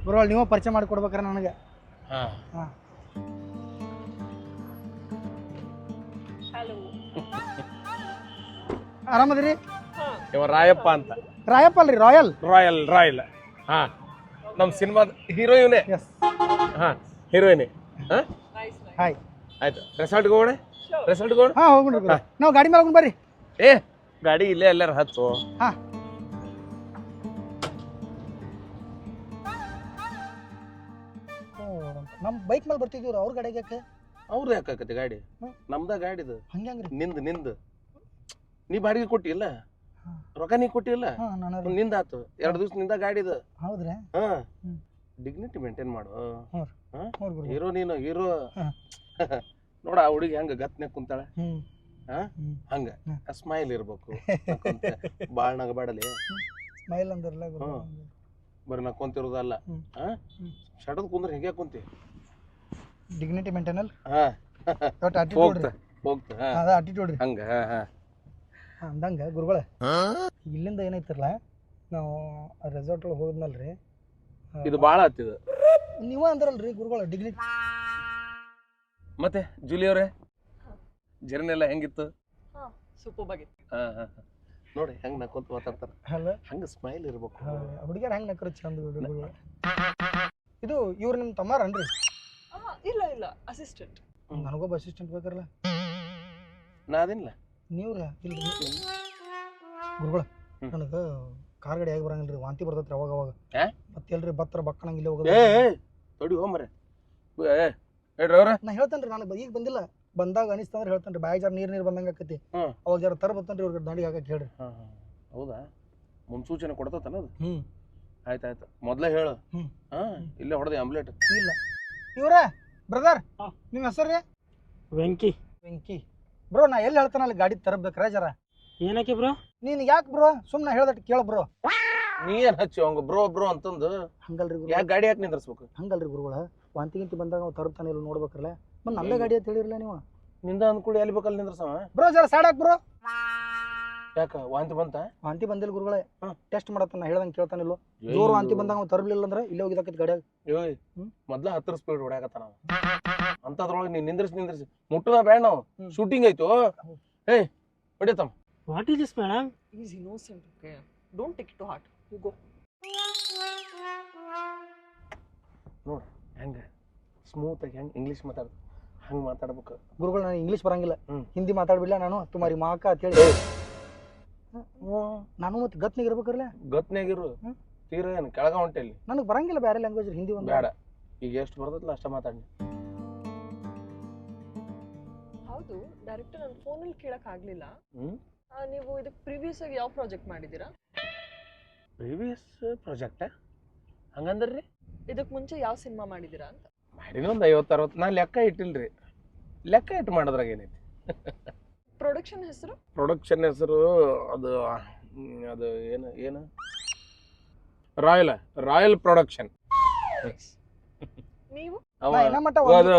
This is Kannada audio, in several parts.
ಗುರುಗಳು ನೀವು ಪರಿಚಯ ಮಾಡಿಕೊಡ್ಬೇಕ್ರೆ ನನಗೆ. ಹಾಂ ಹಾಂ ಹಲೋ. ಆರಾಮದಿರಿ? ಇವ ರಾಯಪ್ಪ ಅಂತ. ರಾಯಪ್ಪ ಅಲ್ರಿ, ರಾಯಲ್. ರಾಯಲ್ ಹಾಂ ನಮ್ಮ ಸಿನಿಮಾದ ಹೀರೋ ಇವನೇ. ಎಸ್. ಹಾಂ ಹೀರೋಯಿನಿ. ಹಾಂ ಹಾಯ್. ಆಯ್ತು ರೆಸಾರ್ಟ್ಗೆ ಹೋಗೋಣ. ರೆಸಾರ್ಟ್ಗೆ ಹೋಗೋಣ. ಹಾಂ ಹೋಗ್ಬಿಡ್ರಿ ಗುರು. ನಾವು ಗಾಡಿ ಮೇಲೆ ಹೋಗಿ ಬರ್ರಿ. ಏ ಗಾಡಿ ಇಲ್ಲೇ ಎಲ್ಲಾರು ಹಚ್ಚು. ಹಾಂ ನಮ್ಮ ಬೈಕ್ ಮೇಲೆ ಬರ್ತಿದ್ದೀವ್ರಿ, ಅವ್ರ ಗಾಡಿಗೆ ಯಾಕೆ? ಅವ್ರು ಯಾಕಾಕತಿ ಗಾಡಿ? ನಮ್ದ ಗಾಡಿದು. ಹಂಗ್ರಿ? ನಿಂದು ನೀ ಬಾಡಿಗೆ ಕೊಟ್ಟಿಲ್ಲ, ರೊಕ್ಕ ನೀ ಕೊಟ್ಟಿಲ್ಲ, ಹಾಂ ನಾನು ನಿಂದಾತು. 2 ದಿವ್ಸ ನಿಂದ ಗಾಡಿದು. ಹೌದ್ರಿ? ಹಾಂ ಡಿಗ್ನಿಟಿ ಮೇಂಟೈನ್ ಮಾಡು. ಹೀರೋ ನೀನು ಹೀರೋ. ನೋಡ ಆ ಹುಡುಗಿ ಹೆಂಗ ಗತ್ನ್ಯಾಗ ಕುಂತಾಳೆ. ಹಂಗ ಸ್ಮೈಲ್ ಇರ್ಬೇಕು. ಬಾಳ್ ನಗಬಾಡಲಿ. ಸ್ಮೈಲ್ ಅಂದ್ರಲ್ಲ ಬರೀ ನಕ್ಕೊಂತಿರೋದಲ್ಲ. ಶಟದ್ ಕುಂದ್ರೆ ಹಿಂಗೆ ಕುಂತಿ. ಡಿಗ್ನಿಟಿ ಮೇಂಟೈನಲ್. ಹೋಗ್ತ ಆಟಿಟ್ಯೂಡ್ ಹಂಗ. ಅಂದಂಗ ಗುರುಗಳ ಇಲ್ಲಿಂದ ಏನೈತಿರಲ್ಲ, ನಾವು ರೆಸಾರ್ಟ್ ಒಳಗೆ ಹೋದ್ನಲ್ರಿ, ಇದು ಬಾಳ ಹತ್ತಿದ. ನೀವ ಅಂದ್ರಲ್ರಿ ಗುರುಗಳ ಡಿಗ್ನಿಟಿ. ಮತ್ತೆ ಜೂಲಿ ಅವ್ರೆ ಜರ್ನಿ ಎಲ್ಲ ಹೆಂಗಿತ್ತು? ಸೂಪರ್ ಆಗಿತ್ತು. ನೋಡಿ ಹೆಂಗ್ ನಕ್ಕೊಂತ ಮಾತಾಡ್ತಾರ. ಅಲ್ಲ ಹಂಗ ಸ್ಮೈಲ್ ಇರ್ಬೇಕು. ಹುಡುಗಿಯರ್ ಹೆಂಗ್ ನಕ್ರ ಚಂದ. ಇದು ಇವ್ರು ನಿಮ್ ತಮ್ಮಾರನ್ರಿ? ಇಲ್ಲ ಇಲ್ಲ, ಅಸಿಸ್ಟೆಂಟ್. ನನಗೊಬ್ಬ ಅಸಿಸ್ಟೆಂಟ್ ಬೇಕರಲ್ಲ. ನಾದಿಲ್ಲ ನೀವ್ರ ಇಲ್ರಿ ಗುರುಗಳ. ನನಗ ಕಾರ್ ಗಾಡಿ ಆಗಿ ಬರಂಗಿಲ್ರಿ, ವಾಂತಿ ಬರ್ತೈತ್ರಿ ಅವಾಗ ಅವಾಗ. ಮತ್ತೆ ಎಲ್ರಿ ಬತ್ತರ ಬಕ್ಕಣಂಗಿಲ್ಲ ಹೋಗೋದು. ತೊಡಿ ಹೋಮರೆ ಹೇಳ್ರಿ ಅವ್ರ. ನಾ ಹೇಳ್ತೇನ್ರಿ, ನಾನು ಈಗ ಬಂದಿಲ್ಲ, ಬಂದಾಗ ಅನಿಸ್ತಂದ್ರೆ ಹೇಳ್ತೇನ್ರಿ. ಬಾಯಿ ಜರ ನೀರ್ ಬಂದಂಗ ಆಕತಿ, ಅವಾಗ ಜರ ತರ ಬರ್ತನ್ರಿ ಇವ್ರಿಗೆ ದಾಂಡಿಗೆ ಹಾಕಕ್ ಹೇಳ್ರಿ. ಹೌದಾ? ಮುನ್ಸೂಚನೆ ಕೊಡ್ತನದು? ಆಯ್ತಾಯ್ತು, ಮೊದ್ಲೇ ಹೇಳು. ಇಲ್ಲೇ ಹೊಡೆದ ಆಮ್ಲೆಟ್. ಇಲ್ಲ ಇವ್ರ ಬ್ರದರ್, ನಿಮ್ಮ ಹೆಸರು? ವೆಂಕಿ. ವೆಂಕಿ ಬ್ರೋ. ನಾ ಎಲ್ಲಿ ಹೇಳ್ತಾನಲ್ಲಿ ಗಾಡಿ ತರಬೇಕ್ರ ಜರ? ಏನಕ್ಕೆ ಬ್ರೋ? ನೀನ್ ಯಾಕೆ ಬ್ರೋ ಸುಮ್ಮನೆ ಹೇಳ್ದಟ್ಟು ಕೇಳ ಬ್ರೋ. ನೀ ಏನ್ ಹಚ್ಚಿ ಅವಂಗ ಬ್ರೋ ಬ್ರೋ ಅಂತಂದು? ಹಂಗಲ್ರಿ ಗುರು, ಯಾಕೆ ಗಾಡಿ ಯಾಕೆ ನಿಂದ್ರಸ್ಬೇಕು? ಹಂಗಲ್ರಿ ಗುರುಗಳ, ವಾಂತಿ ಗಿಂತಿ ಬಂದಾಗ ನಾವು ತರುತ್ತಾನೆ ಇಲ್ಲ ನೋಡ್ಬೇಕ್ರಲ್ಲ. ಮತ್ತೆ ನಮ್ದೇ ಗಾಡಿ ಅಂತ ಹೇಳಿರಲ್ಲ ನೀವು. ನಿಂದ ಅಂದ್ಕೂಡಿ ಎಲ್ಲಿ ಬೇಕಲ್ಲಿ ನಿಂದ್ರಸವ ಬ್ರೋ, ಜರ ಸೈಡ್ ಹಾಕ್ ಬ್ರೋ. ಯಾಕ ವಾಂತಿ ಬಂತ? ವಾಂತಿ ಬಂದಿಲ್ಲ ಗುರುಗಳೇ, ಟೆಸ್ಟ್ ಮಾಡತ್ತ. ನಾ ಹೇಳ್ದಂಗೆ ಕೇಳ್ತಾನಿಲ್ಲ. ಜೋರು ವಾಂತಿ ಬಂದಾಗ ನಾವು ತರಲಿಲ್ಲ ಅಂದ್ರೆ ಇಲ್ಲೇ ಹೋಗಿದಾಕೈತಿ ಗಾಡಿಯಾಗ. ಮೊದ್ಲ 10 ಸ್ಪೀಡ್ ಹೊಡ್ಯಾಕತ್ತ ನಾವು. ಅಂತದ್ರೊಳಗೆ ನೀನ್ ನಿಂದ್ರಿಸಿ ಮುಟ್ಟದ ಬೇಡ. ನಾವು ಶೂಟಿಂಗ್ ಆಯ್ತು. ಏಯ್ ಹೊಡಿತಮ್ಮ. What is this madam? He's innocent, okay? Don't take it to heart. You go. ನೋಡು ಹೆಂಗ ಸ್ಮೂತ್ ಆಗಿ ಹೆಂಗ್ ಇಂಗ್ಲೀಷ್ ಮಾತಾಡ್ತ ಹಂಗೆ ಮಾತಾಡ್ಬೇಕು ಗುರುಗಳು. ನಾನು ಇಂಗ್ಲೀಷ್ ಬರಂಗಿಲ್ಲ, ಹಿಂದಿ ಮಾತಾಡ್ಬಿಡ್ಲ ನಾನು. ತುಮಾರಿ ಮಾಕ ಅಂತ ಹೇಳಿ ನಾನು ಮತ್ತೆ ಗತ್ನಾಗ ಇರ್ಬೇಕಲ್ಲ. ಗತ್ನಾಗಿರು ತೀರ ಏನು ಕೆಳಗ ಹೊಂಟೆಲ್ಲಿ. ನನಗೆ ಬರಂಗಿಲ್ಲ ಬೇರೆ ಲ್ಯಾಂಗ್ವೇಜ್, ಹಿಂದಿ ಒಂದು ಬೇಡ. ಈಗ ಎಷ್ಟು ಬರ್ತೈತಲ್ಲ ಅಷ್ಟ ಮಾತಾಡಿ. ಹೌದು ಡೈರೆಕ್ಟರ್, ನನ್ನ ಫೋನಲ್ಲಿ ಕೇಳಕ್ ಆಗ್ಲಿಲ್ಲ. ನೀವು ಇದಕ್ಕೆ ಪ್ರೀವಿಯಸ್ ಆಗಿ ಯಾವ ಪ್ರಾಜೆಕ್ಟ್ ಮಾಡಿದ್ದೀರಾ? ಪ್ರೀವಿಯಸ್ ಪ್ರಾಜೆಕ್ಟ್ ಹಂಗಂದ್ರಿ? ಇದಕ್ಕೆ ಮುಂಚೆ ಯಾವ ಸಿನಿಮಾ ಮಾಡಿದ್ದೀರಾ ಅಂತ. ಮಾಡಿನ ಒಂದು 50-60. ನಾ ಲೆಕ್ಕ ಇಟ್ಟಿಲ್ರಿ. ಲೆಕ್ಕ ಇಟ್ಟು ಮಾಡೋದ್ರಾಗ ಏನೈತಿ? ಪ್ರೊಡಕ್ಷನ್ ಹೆಸರು? ಪ್ರೊಡಕ್ಷನ್ ಹೆಸರು ಅದು ಅದು ಏನು ರಾಯಲ್ ಪ್ರೊಡಕ್ಷನ್. ನೀವು? ಅದು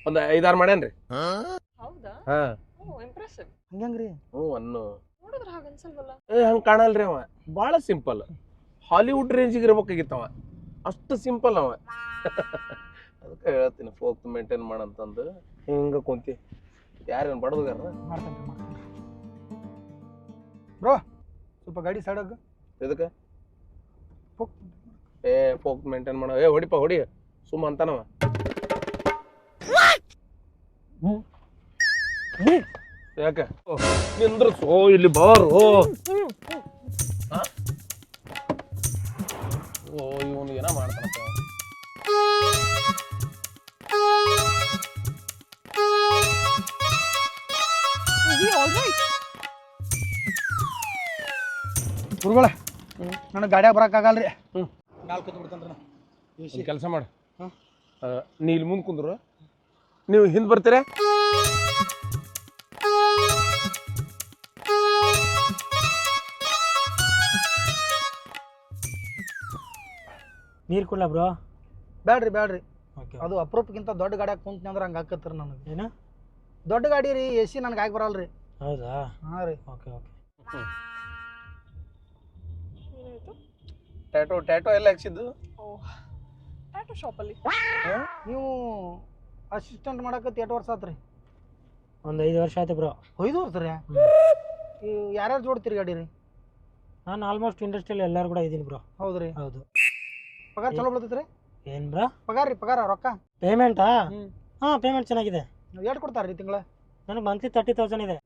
ಒಂದು 5-6 ಮಾಡ್ಯಾನ್ರಿ. ಹೌದಾ? ಇಂಪ್ರೆಸಿವ್. ಹಂಗ್ರಿ? ಅನ್ನು ನೋಡಿದ್ರೆ ಹಾಗೆ ಅನ್ಸಲ್ವಲ್ಲ. ಹಂಗೆ ಕಾಣಲ್ರಿ. ಅವ ಭಾಳ ಸಿಂಪಲ್, ಹಾಲಿವುಡ್ ರೇಂಜಿಗೆ ಇರ್ಬೇಕಾಗಿತ್ತವ. ಅಷ್ಟು ಸಿಂಪಲ್ ಅವ. ಅದಕ್ಕೆ ಹೇಳ್ತೀನಿ ಫೋಕ್ ಮೇಂಟೈನ್ ಮಾಡಂತಂದು. ಹಿಂಗೆ ಕುಂತಿ ಯಾರೇನು ಬಡದುಗಾರ ಮಾಡ್ತೇನೆ ಬ್ರೋ. ಸ್ವಲ್ಪ ಗಾಡಿ ಸೈಡಾಗ. ಇದಕ್ಕೆ ಫೋಕ್ ಮೇಂಟೈನ್ ಮಾಡೋ. ಹೊಡಿಪ ಹೊಡಿ ಸುಮ್ಮ ಅಂತಾನವ. ಯಾಕೆ ನಿಂದ್ರ ಸೋ ಇಲ್ಲಿ ಬಾರು. ಇವನು ಏನ ಮಾಡ್ತಾನಪ್ಪ. ಗುರುಗಳ ನನಗೆ ಗಾಡಿಯಾಗ ಬರೋಕ್ಕಾಗಲ್ರಿ. ನಾಲ್ಕು ಕೂತ್ ಬಿಡ್ತಾನ್ರಿ. ಕೆಲಸ ಮಾಡು, ನೀ ಇಲ್ಲಿ ಮುಂದೆ ಕುಂದ್ರು, ನೀವು ಹಿಂದೆ ಬರ್ತೀರಾ? ನೀರು ಕೊಡ್ಲ ಬ್ರೋ? ಬ್ಯಾಡ್ರಿ ಬ್ಯಾಡ್ರಿ. ಅದು ಅಪರೂಪಕ್ಕಿಂತ ದೊಡ್ಡ ಗಾಡಿಯಾಗ ಕುಂತ್ನಿ ಅಂದ್ರೆ ಹಂಗೆ ಹಾಕತ್ರಿ ನನಗೆ. ಏನು ದೊಡ್ಡ ಗಾಡಿ ರೀ, AC ನನಗೆ ಆಗಿ ಬರಲ್ರಿ. ಹೌದಾ? ಹಾಂ ರೀ. Okay okay. ಟ್ಯಾಟೋ ಎಲ್ಲ ಹಾಕ್ಸಿದ್ದು? ಟ್ಯಾಟೂ ಶಾಪಲ್ಲಿ. ನೀವು ಅಸಿಸ್ಟೆಂಟ್ ಮಾಡಕ್ಕೆ 8 ವರ್ಷ ಆತ್ರಿ? ಒಂದು 5 ವರ್ಷ ಆಯ್ತು ಬ್ರೋ. 5 ವರ್ಷ ರೀ? ಯಾರ್ಯಾರು ಜೋಡಿ ತಿರ್ಗಾಡಿರಿ? ನಾನು ಆಲ್ಮೋಸ್ಟ್ ಇಂಡಸ್ಟ್ರಿಯಲ್ಲಿ ಎಲ್ಲರೂ ಕೂಡ ಇದ್ದೀನಿ ಬ್ರೋ. ಹೌದ್ರಿ? ಹೌದು. ಪಗಾರ ಚಲೋ ಬೀಳ್ತೈತ್ರಿ? ಏನು ಬ್ರೋ? ಪಗಾರ ರೊಕ್ಕ ಪೇಮೆಂಟಾ? ಹಾಂ, ಪೇಮೆಂಟ್ ಚೆನ್ನಾಗಿದೆ. ಎಷ್ಟು ಕೊಡ್ತಾರ್ರಿ ತಿಂಗಳ? ನನಗೆ ಮಂತ್ಲಿ 30,000 ಇದೆ.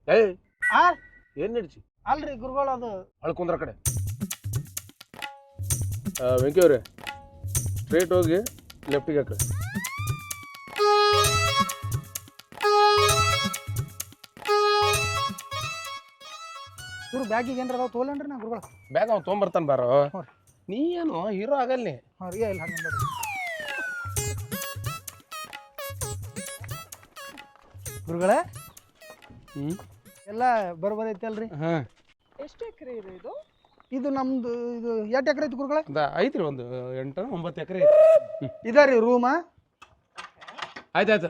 ಏನು ನಡ್ಸಿ ಅಲ್ರಿ ಗುರುಗಳು, ಅದು ಅಳ್ಕೊಂಡ್ರ ಕಡೆ. ವೆಂಕಿ ಅವ್ರೆ, ಸ್ಟ್ರೇಟ್ ಹೋಗಿ ಲೆಫ್ಟಿಗೆ ಹಾಕ್ರಿ. ಇವ್ರು ಬ್ಯಾಗಿಗೆ ಏನ್ರ ಅದಾವ ತೋಲೇನ್ರಿ ನಾ ಗುರುಗಳು? ಬ್ಯಾಗ್ ಅವ್ನು ತೊಗೊಂಬರ್ತಾನೆ ಬಾರೋ. ಹ್ಞೂ. ನೀ ಏನು ಹೀರೋ ಆಗಲ್ಲಿ. ಹಾಂ ರೀ, ಇಲ್ಲ ಹಂಗೆ ನೋಡ್ರಿ ಗುರುಗಳೇ. ಎಲ್ಲ ಬರೋಬರಿ ಐತಿ ಅಲ್ರಿ? ಹಾಂ, ಎಷ್ಟು ಎಕರೆ ಇದೆ ಇದು? ಇದು ನಮ್ದು ಇದು 8 ಎಕರೆ ಐತಿ ಗುರುಗಳೇ. ಐತ್ರಿ, ಒಂದು 8-9 ಎಕರೆ. ಇದಾರಿ ರೂಮ. ಆಯ್ತಾಯ್ತು.